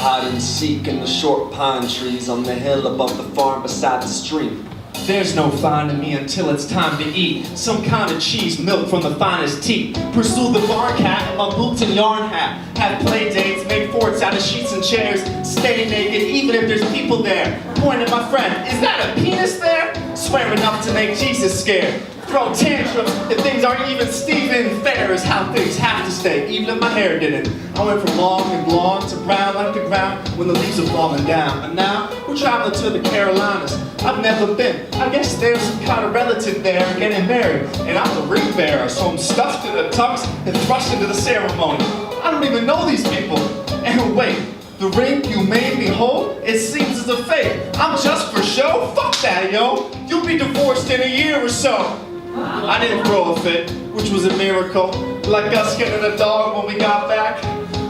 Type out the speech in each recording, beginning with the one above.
hide and seek in the short pine trees on the hill above the farm beside the stream. There's no finding me until it's time to eat some kind of cheese milk from the finest teat. Pursue the barn cat in my boots and yarn hat. Have play dates, make forts out of sheets and chairs. Stay naked even if there's people there. Point at my friend, is that a penis there? Swear enough to make Jesus scared. Throw tantrums if things aren't even Stephen. Fair is how things have to stay, even if my hair didn't. I went from long and blonde to brown like the ground when the leaves are falling down. And now we're traveling to the Carolinas. I've never been. I guess there's some kind of relative there getting married. And I'm the ring bearer, so I'm stuffed in a tux and thrust into the ceremony. I don't even know these people. And wait, the ring you made me hold? It seems as a fake. I'm just for show? Fuck that, yo. You'll be divorced in a year or so. I didn't throw a fit, which was a miracle. Like us getting a dog when we got back.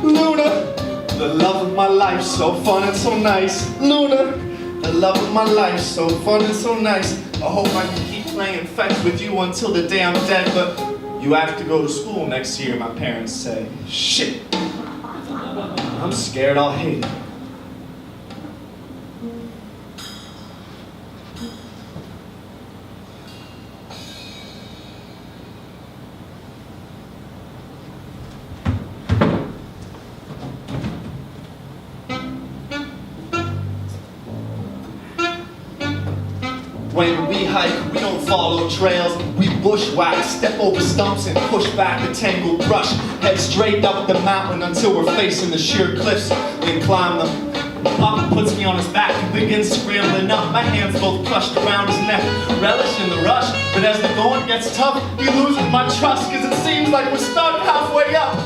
Luna, the love of my life, so fun and so nice. Luna, the love of my life, so fun and so nice. I hope I can keep playing fetch with you until the day I'm dead, but you have to go to school next year, my parents say. Shit. I'm scared I'll hate it. When we hike, we don't follow trails. We bushwhack, step over stumps and push back the tangled brush. Head straight up the mountain until we're facing the sheer cliffs, then climb them. Papa puts me on his back and begins scrambling up. My hands both crushed around his neck, relish in the rush. But as the going gets tough, he loses my trust, cause it seems like we're stuck halfway up.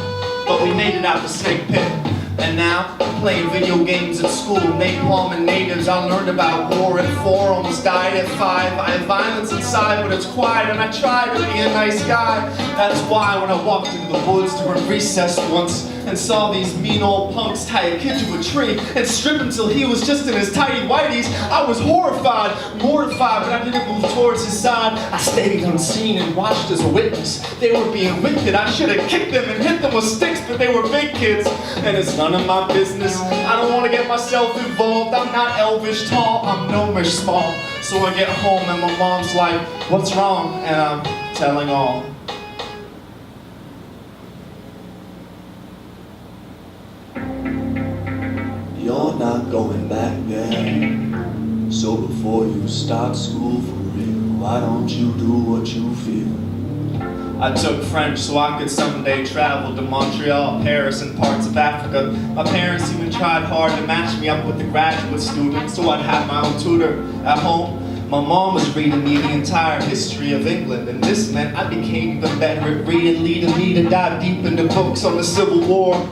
But we made it out the snake pit. And now, playing video games at school, napalm and natives. I learned about war at 4, almost died at 5. I have violence inside, but it's quiet, and I try to be a nice guy. That's why when I walked into the woods during recess once, and saw these mean old punks tie a kid to a tree and strip him till he was just in his tidy whities, I was horrified, mortified, but I didn't move towards his side. I stayed unseen and watched as a witness. They were being wicked. I should have kicked them and hit them with sticks, but they were big kids, and it's none of my business. I don't want to get myself involved. I'm not elvish tall, I'm gnomish small. So I get home and my mom's like, what's wrong? And I'm telling all. You're not going back there. So before you start school for real, why don't you do what you feel? I took French so I could someday travel to Montreal, Paris, and parts of Africa. My parents even tried hard to match me up with the graduate student so I'd have my own tutor at home. My mom was reading me the entire history of England, and this meant I became even better at reading, leading me to dive deep into books on the Civil War.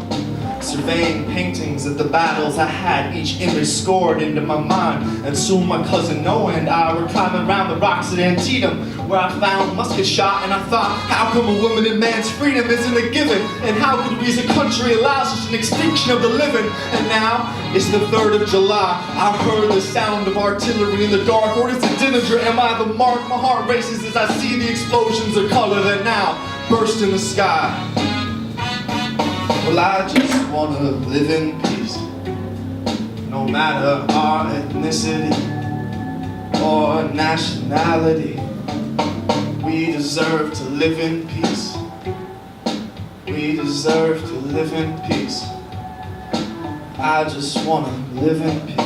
Surveying paintings of the battles I had, each image scored into my mind. And soon my cousin Noah and I were climbing around the rocks at Antietam, where I found a musket shot, and I thought, how come a woman and man's freedom isn't a given? And how could we as a country allow such an extinction of the living? And now, it's the 3rd of July. I heard the sound of artillery in the dark. Orders to Dillinger, am I the mark? My heart races as I see the explosions of color that now burst in the sky. Well, I just want to live in peace, no matter our ethnicity or nationality. We deserve to live in peace. We deserve to live in peace. I just want to live in peace.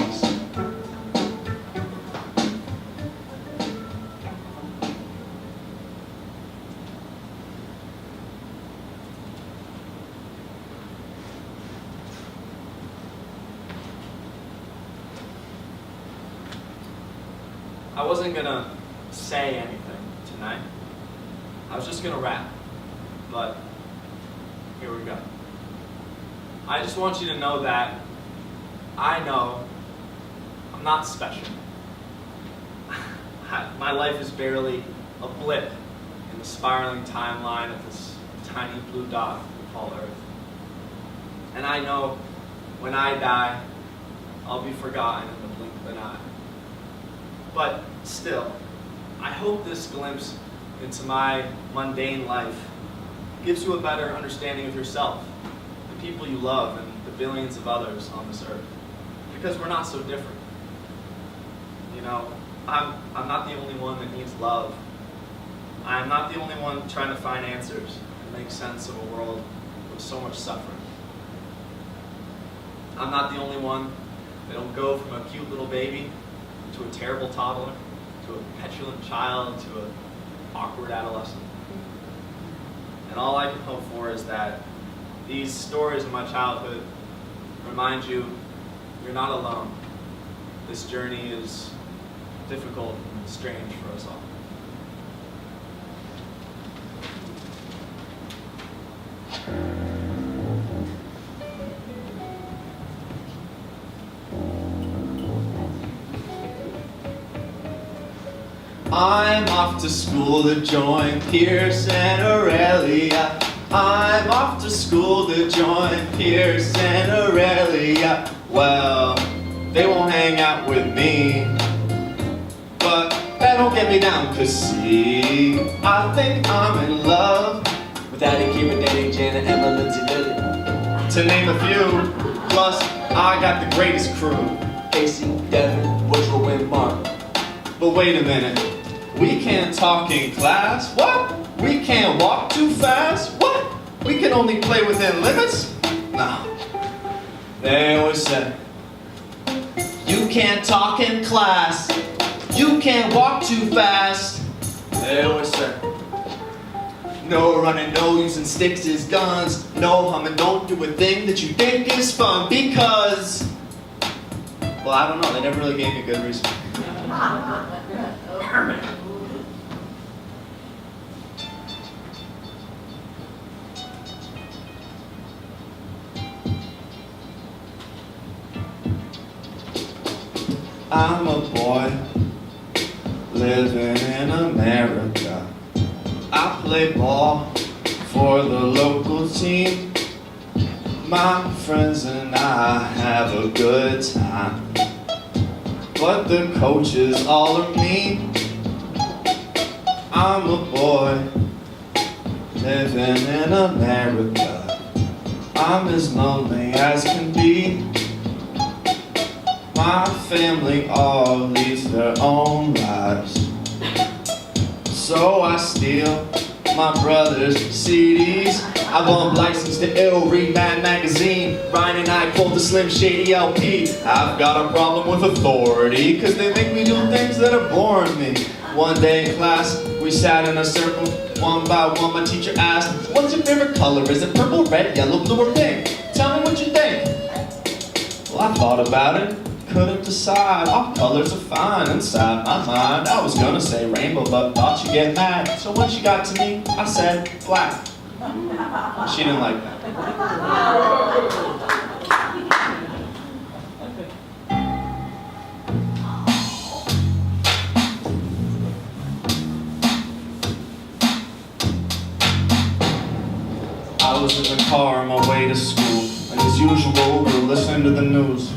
I wasn't gonna say anything tonight. I was just gonna rap, but here we go. I just want you to know that I know I'm not special. My life is barely a blip in the spiraling timeline of this tiny blue dot we call Earth. And I know when I die, I'll be forgotten in the blink of an eye. But still, I hope this glimpse into my mundane life gives you a better understanding of yourself, the people you love, and the billions of others on this earth. Because we're not so different. You know, I'm not the only one that needs love. I'm not the only one trying to find answers and make sense of a world with so much suffering. I'm not the only one that'll go from a cute little baby to a terrible toddler, to a petulant child, to an awkward adolescent. And all I can hope for is that these stories of my childhood remind you you're not alone. This journey is difficult and strange for us all. I'm off to school to join Pierce and Aurelia. I'm off to school to join Pierce and Aurelia. Well, they won't hang out with me, but that don't get me down, 'cause see, I think I'm in love With Addie, Kira, Danny, Jana, Emma, Lindsay, Lily, to name a few. Plus, I got the greatest crew. Casey, Devin, Woodrow, and Mark. But wait a minute, we can't talk in class? What? We can't walk too fast? What? We can only play within limits? No. They always say, you can't talk in class. You can't walk too fast. They always say, no running, no using sticks as guns. No humming, don't do a thing that you think is fun. Because, well, I don't know, they never really gave me a good reason. I'm a boy living in America. I play ball for the local team. My friends and I have a good time, but the coaches all are mean. I'm a boy living in America. I'm as lonely as can be. My family all leads their own lives, so I steal my brother's CDs. I bump license to ill, read Mad Magazine. Ryan and I quote the Slim Shady LP. I've got a problem with authority, 'cause they make me do things that are boring me. One day in class, we sat in a circle. One by one, my teacher asked, what's your favorite color? Is it purple, red, yellow, blue, or pink? Tell me what you think. Well, I thought about it. Couldn't decide, all colors are fine. Inside my mind, I was gonna say rainbow, but thought you'd get mad. So when she got to me, I said black. She didn't like that. I was in the car on my way to school, and as usual, we were listening to the news.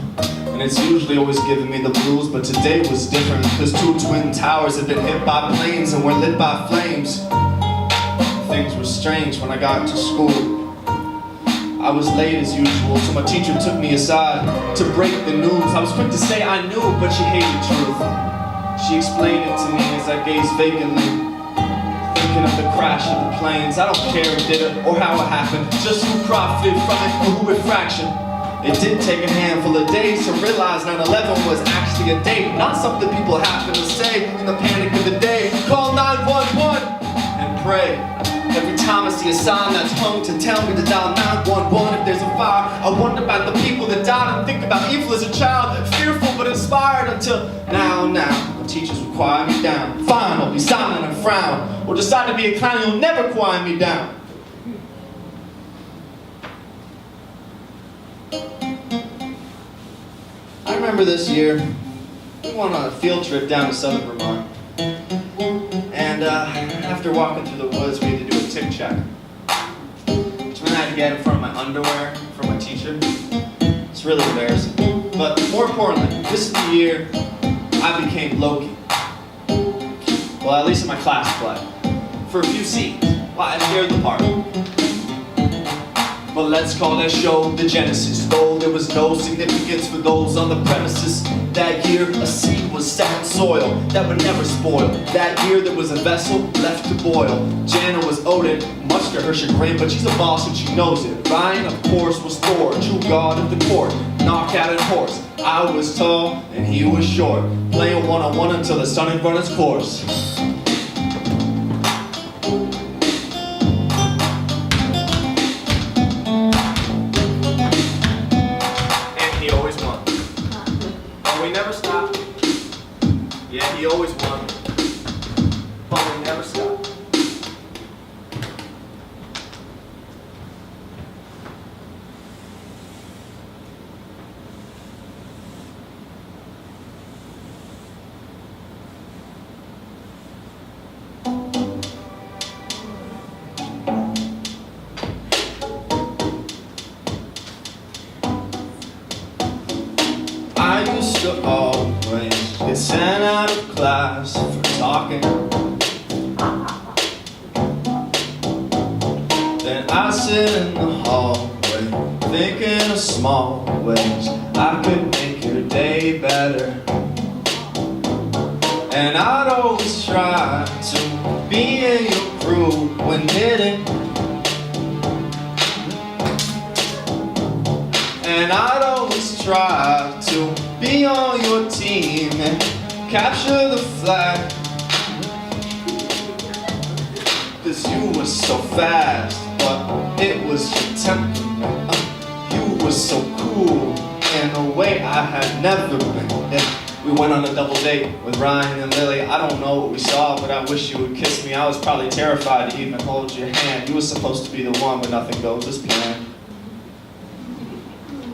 And it's usually always giving me the blues, but today was different, because 2 twin towers had been hit by planes and were lit by flames. Things were strange when I got to school. I was late as usual, so my teacher took me aside to break the news. I was quick to say I knew, but she hated truth. She explained it to me as I gazed vacantly, thinking of the crash of the planes. I don't care who did it or how it happened, just who profited from it or who it fractured. It did take a handful of days to realize 9/11 was actually a date, not something people happen to say in the panic of the day. Call 911 and pray. Every time I see a sign that's hung to tell me to dial 911 if there's a fire, I wonder about the people that died and think about evil as a child, fearful but inspired until now. The teachers will quiet me down. Fine, I'll be silent and frown, or decide to be a clown, you'll never quiet me down. I remember this year, we went on a field trip down to southern Vermont. And after walking through the woods, we had to do a tick check. So then I had to get in front of my underwear from my teacher. It's really embarrassing. But more importantly, this is the year I became Loki. Well, at least in my class play. For a few scenes, while I shared the part. But let's call that show the Genesis. Though there was no significance for those on the premises. That year a seed was set in soil that would never spoil. That year there was a vessel left to boil. Jana was Odin, much to her chagrin, but she's a boss and she knows it. Ryan, of course, was Thor, true god of the court, knockout and horse. I was tall and he was short, playing one-on-one until the sun had run its course. And he always won. But we never stopped. Yeah, he always won. But we never stopped. I used to always get sent out of class for talking. Then I sit in the hallway, thinking of small ways I could make your day better. And I'd always try to be in your crew when knitting. And I'd always try to be on your team and capture the flag. 'Cause you were so fast, but it was your temperament. You were so cool in a way I had never been. And we went on a double date with Ryan and Lily. I don't know what we saw, but I wish you would kiss me. I was probably terrified to even hold your hand. You were supposed to be the one, but nothing goes as planned.